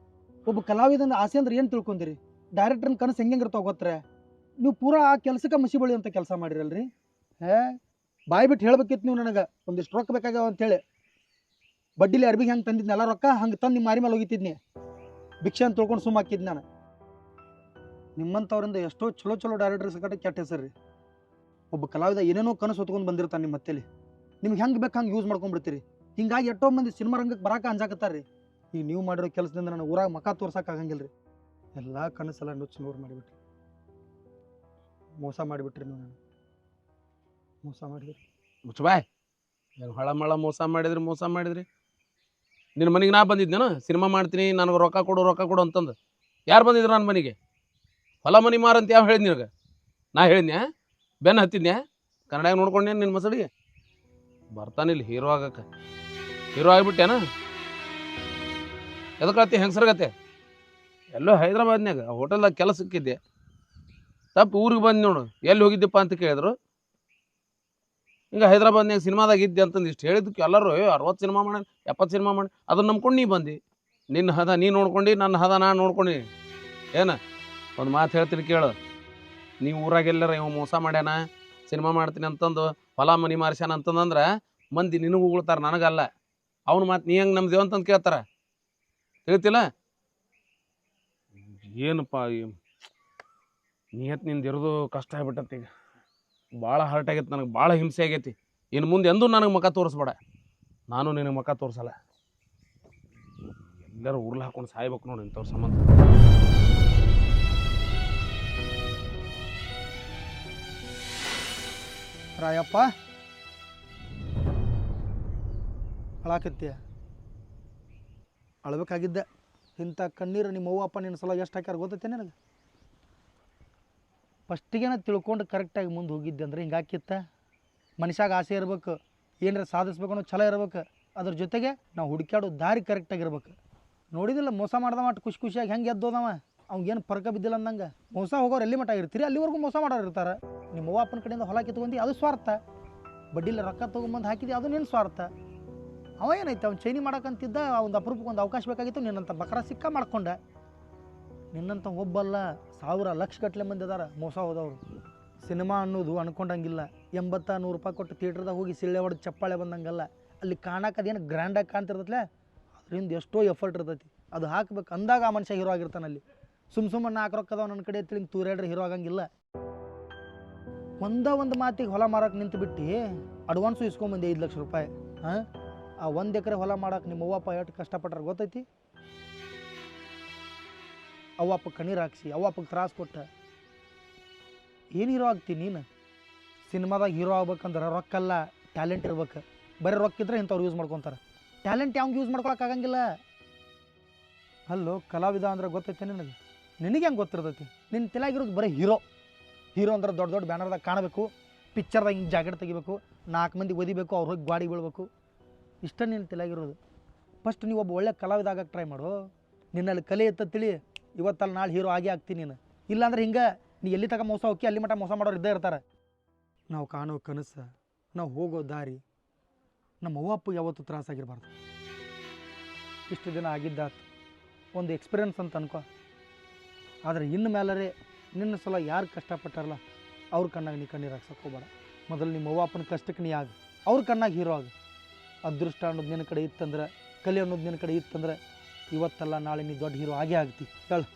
ಒಬ್ಬ ಕಲಾವಿದನ ಆಸೆ ಅಂದ್ರೆ ಏನು ತಿಳ್ಕೊಂಡಿರಿ? ಡೈರೆಕ್ಟ್ರನ್ನ ಕನಸು ಹೆಂಗಿರ್ತಾವ ಗೊತ್ತರೆ ನೀವು ಪೂರಾ ಆ ಕೆಲ್ಸಕ್ಕೆ ಮಸಿ ಬಳಿ ಅಂತ ಕೆಲಸ ಮಾಡಿರಲ್ರಿ. ಬಾಯ್ ಬಿಟ್ಟು ಹೇಳ್ಬೇಕಿತ್ತು ನೀವು ನನಗೆ ಒಂದಿಷ್ಟು ರೊಕ್ಕ ಬೇಕಾಗ್ಯಾವ ಅಂತೇಳಿ. ಬಡ್ಡಿಲಿ ಅರ್ಬಿಗೆ ಹೆಂಗೆ ತಂದಿದ್ನೆಲ್ಲ ರೊಕ್ಕ ಹಂಗೆ ತಂದು ನಿಮ್ಮ ಮಾರಿ ಮೇಲೆ ಹೋಗಿತ್ತಿದ್ನಿ. ಭಿಕ್ಷೆ ಅಂತ ತಿಳ್ಕೊಂಡು ಸುಮ್ಮ ಹಾಕಿದ್ ನಾನು. ನಿಮ್ಮಂಥವ್ರಿಂದ ಎಷ್ಟೋ ಚಲೋ ಚಲೋ ಡೈರೆಕ್ಟರ್ ಸಕಟ ಕೆಟ್ಟ ಹೆಸರು ರೀ. ಒಬ್ಬ ಕಲಾವಿದ ಏನೇನೋ ಕನಸು ಹೊತ್ಕೊಂಡು ಬಂದಿರ್ತಾನೆ ನಿಮ್ಮ ಮತ್ತೇಲಿ. ನಿಮ್ಗೆ ಹೆಂಗೆ ಬೇಕು ಹಂಗೆ ಯೂಸ್ ಮಾಡ್ಕೊಂಡ್ಬಿಡ್ತೀರಿ. ಹಿಂಗಾಗಿ ಎಷ್ಟೋ ಮಂದಿ ಸಿನಿಮಾ ರಂಗಕ್ಕೆ ಬರಾಕ ಅಂಜಾಕತ್ತಾರ ರೀ. ಈಗ ನೀವು ಮಾಡಿರೋ ಕೆಲಸದಿಂದ ನನಗೆ ಊರಾಗ ಮಕ ತೋರ್ಸಕ್ಕೆ ಆಗಂಗಿಲ್ಲ ರೀ. ಎಲ್ಲ ಕನಸೆಲ್ಲ ನುಚ್ಚು ನೂರು ಮಾಡಿಬಿಟ್ರಿ. ಮೋಸ ಮಾಡಿಬಿಟ್ರಿ ನೀವು. ನಾನು ಮೋಸ ಮಾಡಿದ್ರಿ. ಮುಚ್ಚಬಾಯ್, ಏನು ಹೊಳ ಮೋಸ ಮಾಡಿದ್ರಿ. ನಿನ್ನ ಮನೆಗೆ ನಾ ಬಂದಿದ್ದೇನ ಸಿನಿಮಾ ಮಾಡ್ತೀನಿ ನನಗೆ ರೊಕ್ಕ ಕೊಡು ಅಂತಂದು? ಯಾರು ಬಂದಿದ್ರು ನನ್ನ ಮನೆಗೆ? ಹೊಲ ಮನಿ ಮಾರಂತ ಯಾವ ಹೇಳಿದ್ ನಿನಗೆ? ನಾ ಹೇಳಿದ್ನ್ಯಾ? ಬೆನ್ನು ಹತ್ತಿದ್ನ್ಯಾ? ಕನ್ನಡ ನೋಡ್ಕೊಂಡೆ ನಿನ್ನ ಮಸಡಿಗೆ ಬರ್ತಾನಿಲ್ಲ ಹೀರೋ ಆಗಕ್ಕೆ. ಹೀರೋ ಆಗಿಬಿಟ್ಟೇನ? ಎದಕ್ಕತ್ತಿ ಹೆಂಗಸರ್ಗತ್ತೆ? ಎಲ್ಲೋ ಹೈದ್ರಾಬಾದ್ನಾಗ ಹೋಟೆಲ್ದಾಗ ಕೆಲಸ ಸಿಕ್ಕಿದ್ದೆ. ತಪ್ಪು ಊರಿಗೆ ಬಂದು ನೋಡು, ಎಲ್ಲಿ ಹೋಗಿದ್ದೆಪ್ಪ ಅಂತ ಕೇಳಿದ್ರು. ಹಿಂಗೆ ಹೈದ್ರಾಬಾದ್ನಾಗ ಸಿನಿಮಾದಾಗ ಇದ್ದೆ ಅಂತಂದು ಇಷ್ಟು ಹೇಳಿದ್ದಕ್ಕೆ ಎಲ್ಲರೂ 60 ಸಿನಿಮಾ ಮಾಡಿ 70 ಸಿನಿಮಾ ಮಾಡಿ ಅದನ್ನ ನಂಬ್ಕೊಂಡು ನೀ ಬಂದು ನಿನ್ನ ಹದ ನೀ ನೋಡ್ಕೊಂಡು ನನ್ನ ಹದ ನಾನು ನೋಡ್ಕೊಂಡು ಏನು ಒಂದು ಮಾತು ಹೇಳ್ತೀನಿ ಕೇಳು. ನೀವು ಊರಾಗೆಲ್ಲರ ಇವ ಮೋಸ ಮಾಡ್ಯಾನ ಸಿನಿಮಾ ಮಾಡ್ತೀನಿ ಅಂತಂದು ಹೊಲ ಮನಿ ಮಾರ್ಸ್ಯಾನ ಅಂತಂದ್ರೆ ಮಂದಿ ನಿನಗೆ ಉಗುಳ್ತಾರೆ, ನನಗಲ್ಲ. ಅವ್ನ ಮಾತು ನೀ ಹೆಂಗೆ ನಮ್ದೇವ ಅಂತಂದು ಕೇಳ್ತಾರ. ತಿಳಿತಿಲ್ಲ? ಏನಪ್ಪ ನಿಯತ್ ನಿಂದು ಇರೋದು ಕಷ್ಟ ಆಗ್ಬಿಟ್ಟತಿ. ಈಗ ಭಾಳ ಹರ್ಟ್ ಆಗೈತೆ ನನಗೆ, ಭಾಳ ಹಿಂಸೆ ಆಗೈತಿ. ಇನ್ನು ಮುಂದೆ ಎಂದೂ ನನಗೆ ಮುಖ ತೋರಿಸ್ಬೇಡ, ನಾನು ನಿನಗೆ ಮುಖ ತೋರಿಸಲ್ಲ. ಎಲ್ಲರೂ ಉರ್ಲು ಹಾಕೊಂಡು ಸಾಯ್ಬೇಕು ನೋಡಿ ಇಂಥವ್ರ ಸಂಬಂಧ. ರಾಯಪ್ಪ ಅಳಾಕತ್ತೀಯ? ಅಳ್ಬೇಕಾಗಿದ್ದೆ. ಇಂಥ ಕಣ್ಣೀರು ನಿಮ್ಮ ಅವ್ವ ಅಪ್ಪ ನಿನ್ನ ಸಲ ಎಷ್ಟು ಹಾಕ್ಯಾರ ಗೊತ್ತೈತೆ ನನಗೆ? ಫಸ್ಟಿಗೆನ ತಿಳ್ಕೊಂಡು ಕರೆಕ್ಟಾಗಿ ಮುಂದೆ ಹೋಗಿದ್ದೆ ಅಂದ್ರೆ ಹಿಂಗೆ ಹಾಕಿತ್ತ. ಮನುಷ್ಯಾಗ ಆಸೆ ಇರ್ಬೇಕು, ಏನಾರ ಸಾಧಿಸ್ಬೇಕು ಅನ್ನೋ ಛಲ ಇರ್ಬೇಕು. ಅದ್ರ ಜೊತೆಗೆ ನಾವು ಹುಡುಕ್ಯಾಡೋ ದಾರಿ ಕರೆಕ್ಟಾಗಿರ್ಬೇಕು. ನೋಡಿದಿಲ್ಲ ಮೋಸ ಮಾಡ್ದವ ಅಷ್ಟು ಖುಷಿಯಾಗಿ ಹೆಂಗೆ ಎದ್ದೋದವ, ಅವ್ಗೇನು ಫರ್ಕ ಬಿದ್ದಿಲ್ಲ ಅಂದಂಗೆ. ಮೋಸ ಹೋಗೋರು ಎಲ್ಲಿ ಮಟ್ಟ ಇರ್ತೀರಿ ಅಲ್ಲಿವರೆಗೂ ಮೋಸ ಮಾಡೋರು ಇರ್ತಾರೆ. ನಿಮ್ಮ ಅವ್ವ ಅಪ್ಪನ ಕಡೆಯಿಂದ ಹೊಲ ಕಿತ್ಕೊಂಡಿ ಅದು ಸ್ವಾರ್ಥ. ಬಡ್ಡಿಲ್ಲ ರೊಕ್ಕ ತೊಗೊಂಬಂದು ಹಾಕಿದ್ವಿ ಅದು ನಿನ್ನ ಸ್ವಾರ್ಥ. ಅವ ಏನೈತೆ ಅವ್ನು ಚೈನಿ ಮಾಡೋಕ್ಕಂತಿದ್ದ, ಒಂದು ಅಪರೂಪಕ್ಕೆ ಒಂದು ಅವಕಾಶ ಬೇಕಾಗಿತ್ತು, ನಿನ್ನಂಥ ಬಕರ ಸಿಕ್ಕ ಮಾಡ್ಕೊಂಡೆ. ನಿನ್ನಂಥ ಒಬ್ಬಲ್ಲ 1000 ಲಕ್ಷ ಗಟ್ಟಲೆ ಮಂದಿ ಅದಾರ ಮೋಸ ಹೋದವರು. ಸಿನಿಮಾ ಅನ್ನೋದು ಅನ್ಕೊಂಡಂಗಿಲ್ಲ. 80-100 ರೂಪಾಯಿ ಕೊಟ್ಟು ಥಿಯೇಟ್ರದಾಗ ಹೋಗಿ ಸಿಳ್ಳೆ ಹೊಡೆದು ಚಪ್ಪಾಳೆ ಬಂದಂಗಲ್ಲ. ಅಲ್ಲಿ ಕಾಣಕ್ಕದೇನು ಗ್ರ್ಯಾಂಡಾಗಿ ಕಾಣ್ತಿರ್ತೈತಲ್ಲ, ಅದರಿಂದ ಎಷ್ಟೋ ಎಫರ್ಟ್ ಇರ್ತೈತಿ. ಅದು ಹಾಕ್ಬೇಕು ಅಂದಾಗ ಆ ಮನುಷ್ಯ ಹೀರೋ ಆಗಿರ್ತಾನೆ. ಅಲ್ಲಿ ಸುಮ್ಮನೆ 4 ರೊಕ್ಕದವ ನನ್ನ ಕಡೆ ತಿಳಿ ತೂರೇಳ್ರಿ ಹೀರೋ ಆಗಂಗಿಲ್ಲ. ಒಂದು ಮಾತಿಗೆ ಹೊಲ ಮಾರಕ್ಕೆ ನಿಂತು ಬಿಟ್ಟು ಅಡ್ವಾನ್ಸು ಇಸ್ಕೊಂಬಂದೆ 5 ಲಕ್ಷ ರೂಪಾಯಿ. ಹಾಂ, ಆ 1 ಎಕರೆ ಹೊಲ ಮಾಡಕ್ಕೆ ನಿಮ್ಮ ಅವ್ವಪ್ಪ ಎಷ್ಟು ಕಷ್ಟಪಟ್ರೆ ಗೊತ್ತೈತಿ? ಅವ್ವಪ್ಪ ಕಣ್ಣೀರು ಹಾಕ್ಸಿ ಅವ್ವಪ್ಪಗೆ ತ್ರಾಸು ಕೊಟ್ಟ. ಏನು ಹೀರೋ ಆಗ್ತೀನಿ ನೀನು? ಸಿನಿಮಾದಾಗ ಹೀರೋ ಆಗ್ಬೇಕಂದ್ರೆ ರೊಕ್ಕಲ್ಲ, ಟ್ಯಾಲೆಂಟ್ ಇರ್ಬೇಕು. ಬರೀ ರೊಕ್ಕ ಇದ್ರೆ ಇಂಥವ್ರು ಯೂಸ್ ಮಾಡ್ಕೊತಾರೆ. ಟ್ಯಾಲೆಂಟ್ ಯಾವಾಗ ಯೂಸ್ ಮಾಡ್ಕೊಳಕ್ಕಾಗಂಗಿಲ್ಲ. ಅಲ್ಲೋ ಕಲಾವಿದ ಅಂದ್ರೆ ಗೊತ್ತೈತೆ ನಿನಗೆ? ನಿನಗೆ ಹೆಂಗೆ ಗೊತ್ತಿರ್ತೈತಿ? ನಿನ್ನ ತಲೆಯಾಗಿರೋದು ಬರೀ ಹೀರೋ. ಹೀರೋ ಅಂದ್ರೆ ದೊಡ್ಡ ದೊಡ್ಡ ಬ್ಯಾನರ್ದಾಗ ಕಾಣಬೇಕು, ಪಿಕ್ಚರ್ದಾಗ ಹಿಂಗೆ ಜಾಕೆಟ್ ತೆಗಿಬೇಕು, 4 ಮಂದಿ ಒದಿಬೇಕು, ಅವ್ರು ಹೋಗಿ ಗಾಡಿ ಬೀಳ್ಬೇಕು. ಇಷ್ಟ ನಿನ್ನ ತಲೆಯಾಗಿರೋದು. ಫಸ್ಟ್ ನೀವು ಒಬ್ಬ ಒಳ್ಳೆ ಕಲಾವಿದ ಆಗಕ್ಕೆ ಟ್ರೈ ಮಾಡು. ನಿನ್ನಲ್ಲಿ ಕಲೆ ಇತ್ತ ತಿಳಿ, ಇವತ್ತಲ್ಲಿ ನಾಳೆ ಹೀರೋ ಆಗೇ ಆಗ್ತೀನಿ ನೀನು. ಇಲ್ಲಾಂದ್ರೆ ಹಿಂಗೆ ನೀ ಎಲ್ಲಿ ತಗ ಮೋಸ ಹೋಗಿ ಅಲ್ಲಿ ಮಟ್ಟ ಮೋಸ ಮಾಡೋರು ಇದ್ದೇ ಇರ್ತಾರೆ. ನಾವು ಕಾಣೋ ಕನಸು, ನಾವು ಹೋಗೋ ದಾರಿ ನಮ್ಮ ಅವ್ವ ಅಪ್ಪಗೆ ಯಾವತ್ತೂ ತ್ರಾಸಾಗಿರ್ಬಾರ್ದು. ಇಷ್ಟು ದಿನ ಆಗಿದ್ದಾತು ಒಂದು ಎಕ್ಸ್ಪೀರಿಯನ್ಸ್ ಅಂತ ಅನ್ಕೋ. ಆದರೆ ಇನ್ನು ಮೇಲರೆ ನಿನ್ನ ಸಲ ಯಾರು ಕಷ್ಟಪಟ್ಟಾರಲ್ಲ ಅವ್ರ ಕಣ್ಣಾಗ ನೀ ಕಣ್ಣೀರು ಹಾಕ್ಸಕ್ಕೆ ಹೋಗ್ಬೇಡ. ಮೊದಲು ನಿಮ್ಮ ಅವ್ವ ಅಪ್ಪನ ಕಷ್ಟಕ್ಕೆ ನೀ ಆಗ, ಅವ್ರ ಕಣ್ಣಾಗ ಹೀರೋ ಆಗ. ಅದೃಷ್ಟ ಅನ್ನೋದು ನಿನ್ನ ಕಡೆ ಇತ್ತಂದ್ರೆ, ಕಲೆ ಅನ್ನೋದು ನಿನ್ನ ಕಡೆ ಇತ್ತಂದ್ರೆ ಇವತ್ತಲ್ಲ ನಾಳೆ ನೀ ದೊಡ್ಡ ಹೀರೋ ಆಗೇ ಆಗ್ತಿ. ಹೇಳು.